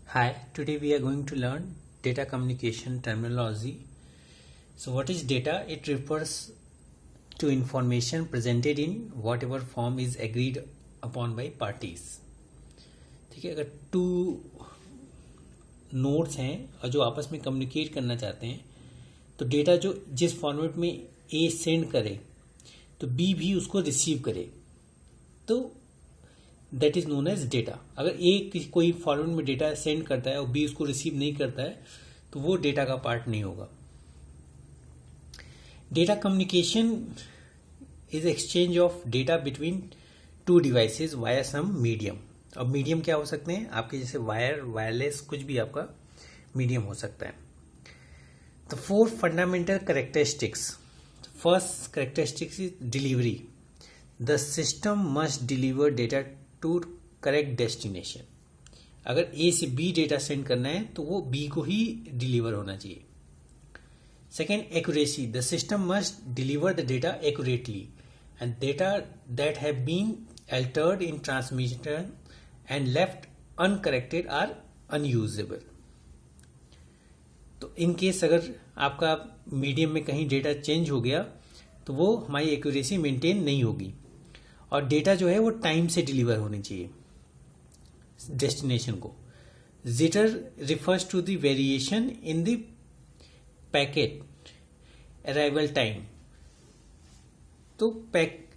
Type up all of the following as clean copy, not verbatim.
Hi, today we are going to learn data communication terminology. So, what is data? It refers to information presented in whatever form is agreed upon by parties. ठीक है, अगर two nodes हैं और जो आपस में communicate करना चाहते हैं तो डेटा जो जिस फॉर्मेट में ए सेंड करे तो बी भी उसको रिसीव करे तो that is known as data. अगर ए कोई फॉर्मेट में डेटा सेंड करता है और बी उसको रिसीव नहीं करता है तो वो डेटा का पार्ट नहीं होगा. Data communication is exchange of data between two devices via some medium. अब मीडियम क्या हो सकते हैं आपके, जैसे वायर, वायरलेस, कुछ भी आपका मीडियम हो सकता है. The four fundamental characteristics. First characteristics is delivery. The system must deliver data to correct destination. अगर ए से बी डेटा सेंड करना है तो वो बी को ही डिलीवर होना चाहिए. Second, accuracy. The system must deliver the data accurately and data that have been altered in transmission and left uncorrected are unusable. तो इन केस अगर आपका मीडियम में कहीं डेटा चेंज हो गया तो वो हमारी एक्यूरेसी मेंटेन नहीं होगी और डेटा जो है वो टाइम से डिलीवर होनी चाहिए डेस्टिनेशन को. Jitter refers to the variation in the packet arrival time. तो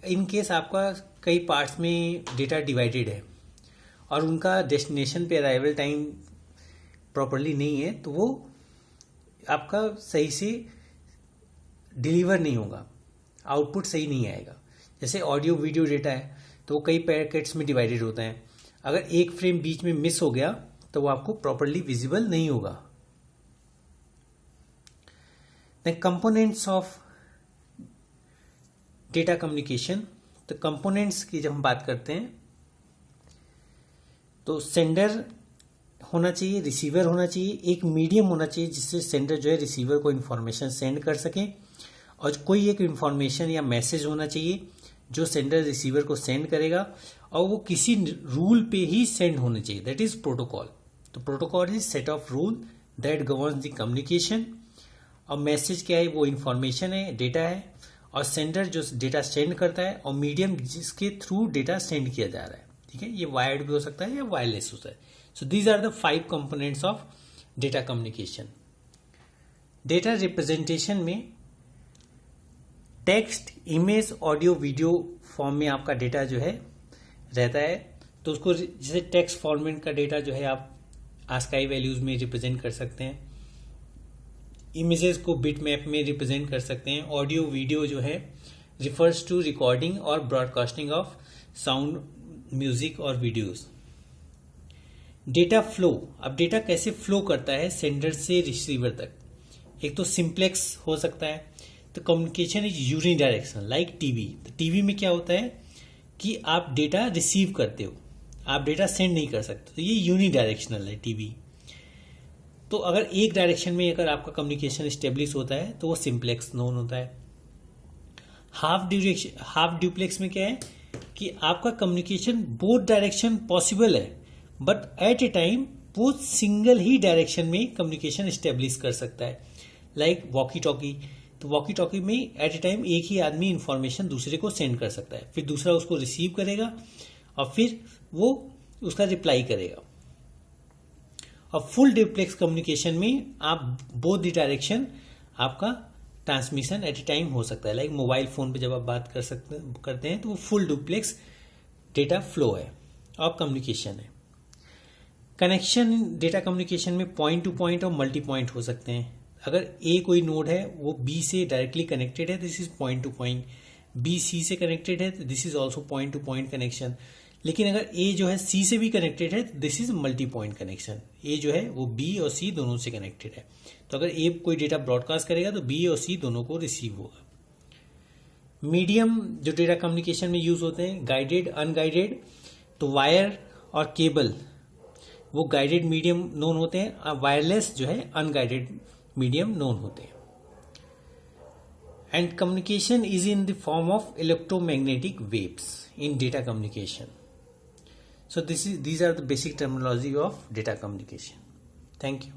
इन केस आपका कई पार्ट्स में डेटा डिवाइडेड है और उनका डेस्टिनेशन पे अराइवल टाइम प्रॉपरली नहीं है तो वो आपका सही से डिलीवर नहीं होगा, आउटपुट सही नहीं आएगा. जैसे ऑडियो वीडियो डेटा है तो वो कई पैकेट्स में डिवाइडेड होता है. अगर एक फ्रेम बीच में मिस हो गया तो वो आपको प्रॉपरली विजिबल नहीं होगा. The components of data communication. तो कंपोनेंट्स की जब हम बात करते हैं तो सेंडर होना चाहिए, रिसीवर होना चाहिए, एक मीडियम होना चाहिए जिससे सेंडर जो है रिसीवर को इंफॉर्मेशन सेंड कर सके, और कोई एक इंफॉर्मेशन या मैसेज होना चाहिए जो सेंडर रिसीवर को सेंड करेगा और वो किसी रूल पे ही सेंड होने चाहिए. That is protocol. तो protocol is set of rule that governs the communication. और मैसेज क्या है, वो इंफॉर्मेशन है, डेटा है, और सेंडर जो डेटा सेंड करता है और मीडियम जिसके थ्रू डेटा सेंड किया जा रहा है. ठीक है, ये वायर्ड भी हो सकता है या वायरलेस होता है. So these are the 5 components of data communication. Data representation में text, image, audio, video form में आपका डेटा जो है रहता है. तो उसको जैसे टेक्स्ट फॉर्मेट का डेटा जो है आप आस्काई वैल्यूज में रिप्रेजेंट कर सकते हैं, इमेजेस को बिट मैप में रिप्रेजेंट कर सकते हैं, ऑडियो वीडियो जो है रिफर्स टू रिकॉर्डिंग और ब्रॉडकास्टिंग ऑफ साउंड, म्यूजिक और वीडियोस. Data flow. अब डेटा कैसे फ्लो करता है सेंडर से रिसीवर तक. एक तो सिंप्लेक्स हो सकता है. तो communication is unidirectional like TV. तो टीवी में क्या होता है कि आप डेटा रिसीव करते हो, आप डेटा सेंड नहीं कर सकते. तो ये यूनिडायरेक्शनल है टीवी. तो अगर एक डायरेक्शन में अगर आपका कम्युनिकेशन स्टेब्लिश होता है तो वो सिंप्लेक्स नोन होता है. हाफ ड्यूप्लेक्स में क्या है कि आपका कम्युनिकेशन बोथ डायरेक्शन पॉसिबल है बट एट ए टाइम वो सिंगल ही डायरेक्शन में कम्युनिकेशन स्टेब्लिश कर सकता है, लाइक वॉकी टॉकी. तो वॉकी टॉकी में एट ए टाइम एक ही आदमी इंफॉर्मेशन दूसरे को सेंड कर सकता है, फिर दूसरा उसको रिसीव करेगा और फिर वो उसका रिप्लाई करेगा. और फुल डुप्लेक्स कम्युनिकेशन में आप बोथ द डायरेक्शन आपका ट्रांसमिशन एट ए टाइम हो सकता है, लाइक मोबाइल फोन पे जब आप बात करते हैं तो वो फुल डुप्लेक्स डेटा फ्लो है और कम्युनिकेशन है. कनेक्शन डेटा कम्युनिकेशन में पॉइंट टू पॉइंट और मल्टी पॉइंट हो सकते हैं. अगर ए कोई नोड है वो बी से डायरेक्टली कनेक्टेड है, this is point to point. B C से कनेक्टेड है तो this is also point to point connection. लेकिन अगर ए जो है सी से भी कनेक्टेड है तो this is multi point connection. ए जो है वो बी और सी दोनों से कनेक्टेड है. तो अगर ए कोई डेटा ब्रॉडकास्ट करेगा तो बी और सी दोनों को रिसीव होगा. मीडियम जो डेटा कम्युनिकेशन में यूज होते हैं, गाइडेड, अनगाइडेड. तो वायर और केबल वो गाइडेड मीडियम नोन होते हैं, वायरलेस जो है अनगाइडेड मीडियम नोन होते हैं. And communication is in the form of electromagnetic waves in data communication. So these are the basic terminology of data communication. Thank you.